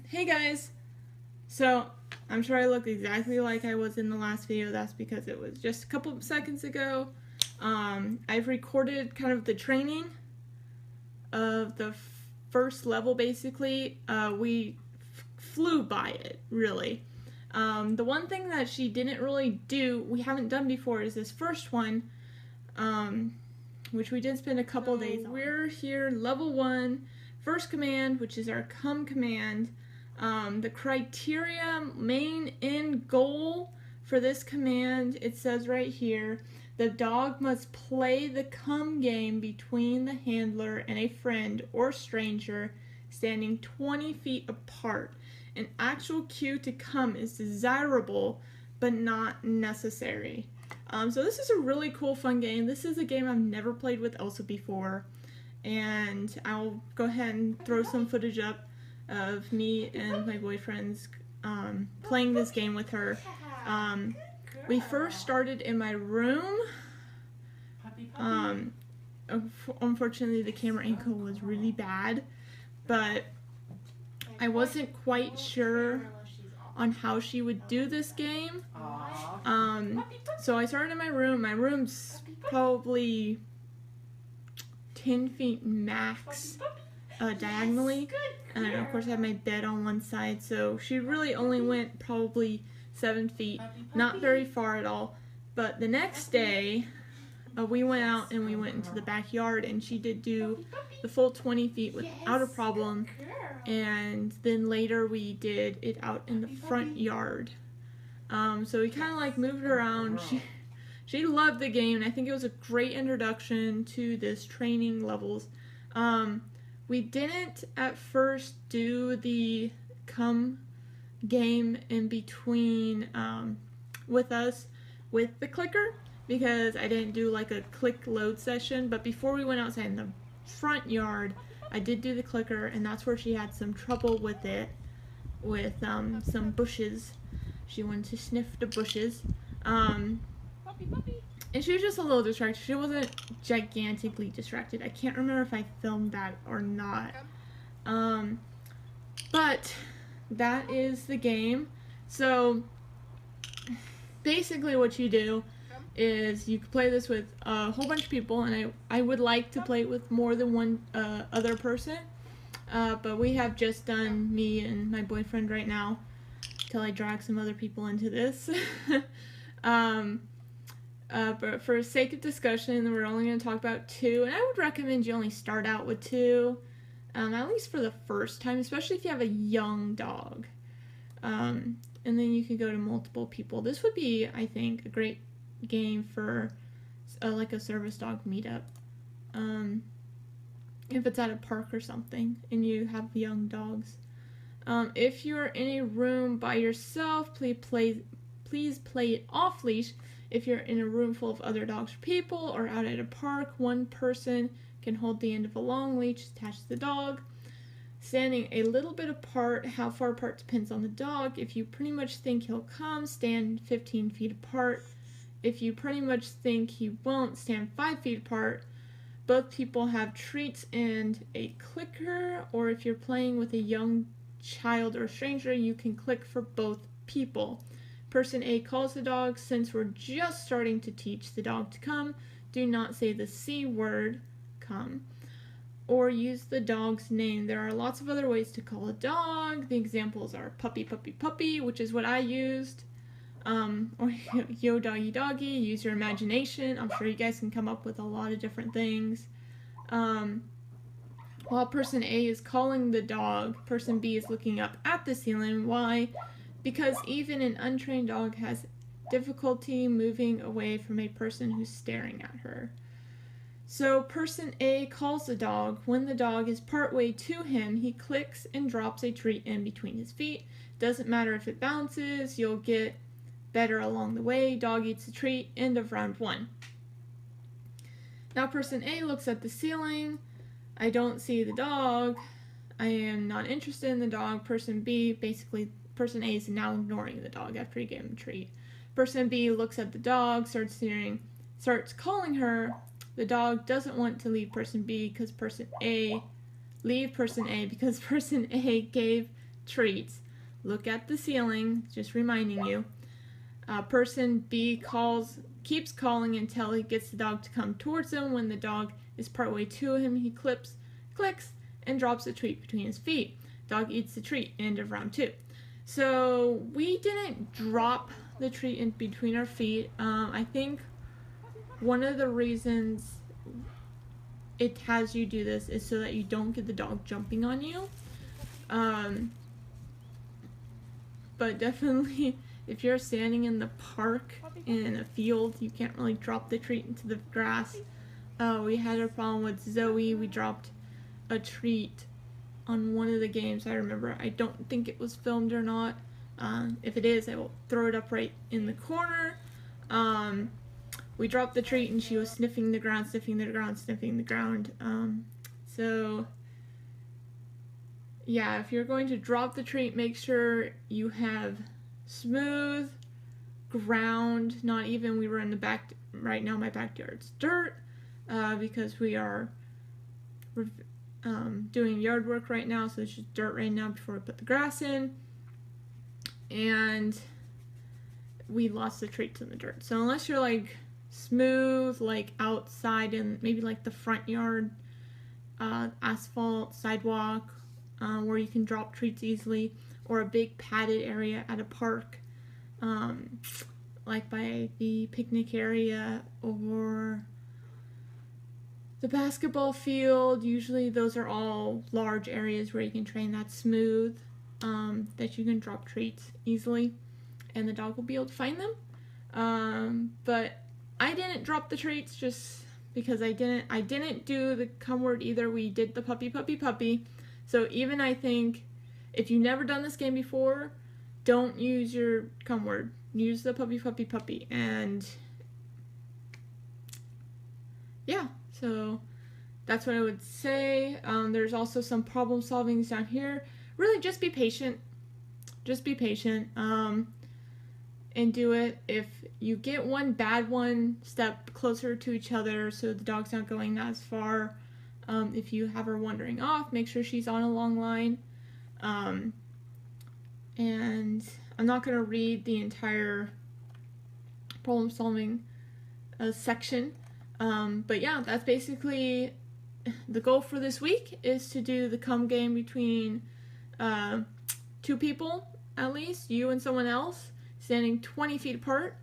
Hey guys! So, I'm sure I look exactly like I was in the last video. That's because it was just a couple of seconds ago. I've recorded kind of the training of the first level, basically. We flew by it, really. The one thing that she didn't really do, we haven't done before, is this first one, which we did spend a couple days on. We're here, level 1, first command, which is our come command. The criteria, main end goal for this command, it says right here, the dog must play the come game between the handler and a friend or stranger standing 20 feet apart. An actual cue to come is desirable, but not necessary. So this is a really cool, fun game. This is a game I've never played with Elsa before, and I'll go ahead and throw some footage up of me and my boyfriend's playing this game with her. We first started in my room. Unfortunately, the camera angle was really bad, but I wasn't quite sure on how she would do this game. So I started in my room. My room's probably 10 feet max diagonally. And of course I have my bed on one side, so she really only went probably 7 feet, not very far at all. But the next day, we went out and we went into the backyard, and she did do the full 20 feet without a problem. And then later we did it out in the front yard. So we kind of like moved around. She loved the game, and I think it was a great introduction to this training levels. We didn't at first do the come game in between with the clicker, because I didn't do like a click load session. But before we went outside in the front yard, I did do the clicker, and that's where she had some trouble with it, with some bushes. She wanted to sniff the bushes. And she was just a little distracted. She wasn't gigantically distracted. I can't remember if I filmed that or not. But that is the game. So basically what you do is you can play this with a whole bunch of people, and I would like to play it with more than one other person. But we have just done me and my boyfriend right now, till I drag some other people into this. But for sake of discussion, we're only going to talk about 2, and I would recommend you only start out with 2, at least for the first time, especially if you have a young dog. And then you can go to multiple people. This would be, I think, a great game for like a service dog meetup. If it's at a park or something and you have young dogs. If you're in a room by yourself, please play it off leash. If you're in a room full of other dogs or people, or out at a park, one person can hold the end of a long leash attached to the dog. Standing a little bit apart, how far apart depends on the dog. If you pretty much think he'll come, stand 15 feet apart. If you pretty much think he won't, stand 5 feet apart. Both people have treats and a clicker, or if you're playing with a young child or stranger, you can click for both people. Person A calls the dog. Since we're just starting to teach the dog to come, do not say the C word, come, or use the dog's name. There are lots of other ways to call a dog. The examples are puppy, puppy, puppy, which is what I used, or yo, doggy, doggy. Use your imagination. I'm sure you guys can come up with a lot of different things. While person A is calling the dog, person B is looking up at the ceiling. Why? Because even an untrained dog has difficulty moving away from a person who's staring at her. So person A calls the dog. When the dog is partway to him, he clicks and drops a treat in between his feet. Doesn't matter if it bounces, you'll get better along the way. Dog eats the treat. End of round 1. Now person A looks at the ceiling. I don't see the dog. I am not interested in the dog. Person B, basically, person A is now ignoring the dog after he gave him a treat. Person B looks at the dog, starts calling her. The dog doesn't want to leave person B because person A gave treats. Look at the ceiling, just reminding you. Person B keeps calling until he gets the dog to come towards him. When the dog is partway to him, he clicks, and drops the treat between his feet. Dog eats the treat. End of round 2. So we didn't drop the treat in between our feet. I think one of the reasons it has you do this is so that you don't get the dog jumping on you. But definitely, if you're standing in the park in a field, you can't really drop the treat into the grass. We had a problem with Zoe. We dropped a treat on one of the games. I remember. I don't think it was filmed or not. If it is, I will throw it up right in the corner. We dropped the treat and she was sniffing the ground, sniffing the ground, sniffing the ground. So yeah, if you're going to drop the treat, make sure you have smooth ground, not even, we were in the back, right now my backyard's dirt, because we are doing yard work right now, so it's just dirt right now before we put the grass in, and we lost the treats in the dirt. So unless you're like smooth, like outside in maybe like the front yard, asphalt, sidewalk, where you can drop treats easily, or a big padded area at a park, like by the picnic area or the basketball field. Usually those are all large areas where you can train that smooth, that you can drop treats easily and the dog will be able to find them. But I didn't drop the treats just because I didn't do the come word either. We did the puppy, puppy, puppy. So even I think if you've never done this game before, don't use your come word. Use the puppy, puppy, puppy. And yeah, so that's what I would say. There's also some problem solvings down here. Really just be patient. Just be patient. And do it. If you get one bad one, step closer to each other so the dog's not going that far. If you have her wandering off, make sure she's on a long line. And I'm not going to read the entire problem solving section. But yeah, that's basically the goal for this week, is to do the come game between 2 people at least, you and someone else, standing 20 feet apart.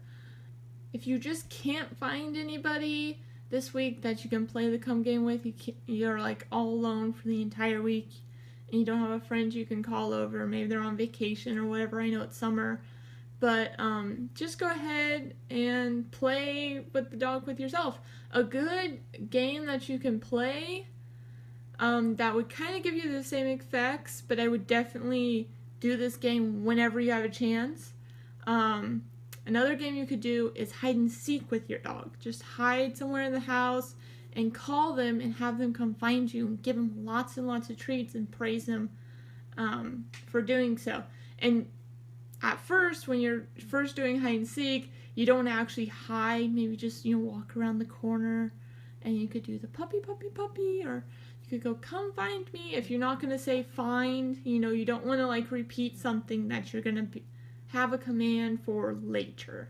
If you just can't find anybody this week that you can play the come game with, you're like all alone for the entire week, and you don't have a friend you can call over, maybe they're on vacation or whatever, I know it's summer, but just go ahead and play with the dog with yourself. A good game that you can play that would kind of give you the same effects, but I would definitely do this game whenever you have a chance. Another game you could do is hide and seek with your dog. Just hide somewhere in the house and call them and have them come find you and give them lots and lots of treats and praise them for doing so. And at first, when you're first doing hide and seek, you don't actually hide. Maybe just, walk around the corner and you could do the puppy, puppy, puppy, or you could go, come find me. If you're not going to say find, you don't want to like repeat something that you're going to have a command for later.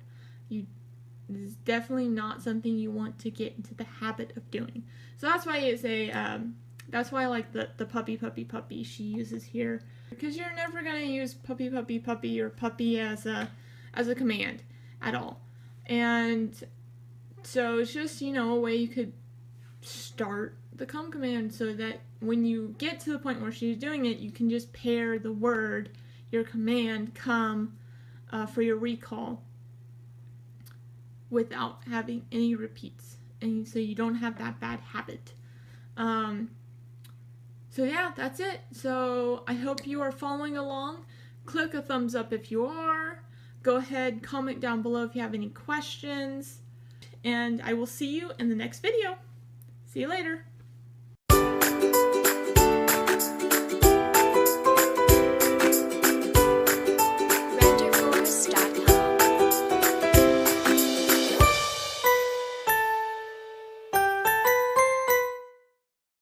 This is definitely not something you want to get into the habit of doing. So that's why it's that's why I like the puppy, puppy, puppy she uses here, because you're never gonna use puppy, puppy, puppy or puppy as a command at all. And so it's just, a way you could start the come command so that when you get to the point where she's doing it, you can just pair the word, your command, come, for your recall without having any repeats, and so you don't have that bad habit. So yeah, that's it. So I hope you are following along. Click a thumbs up if you are. Go ahead, comment down below if you have any questions, and I will see you in the next video. See you later.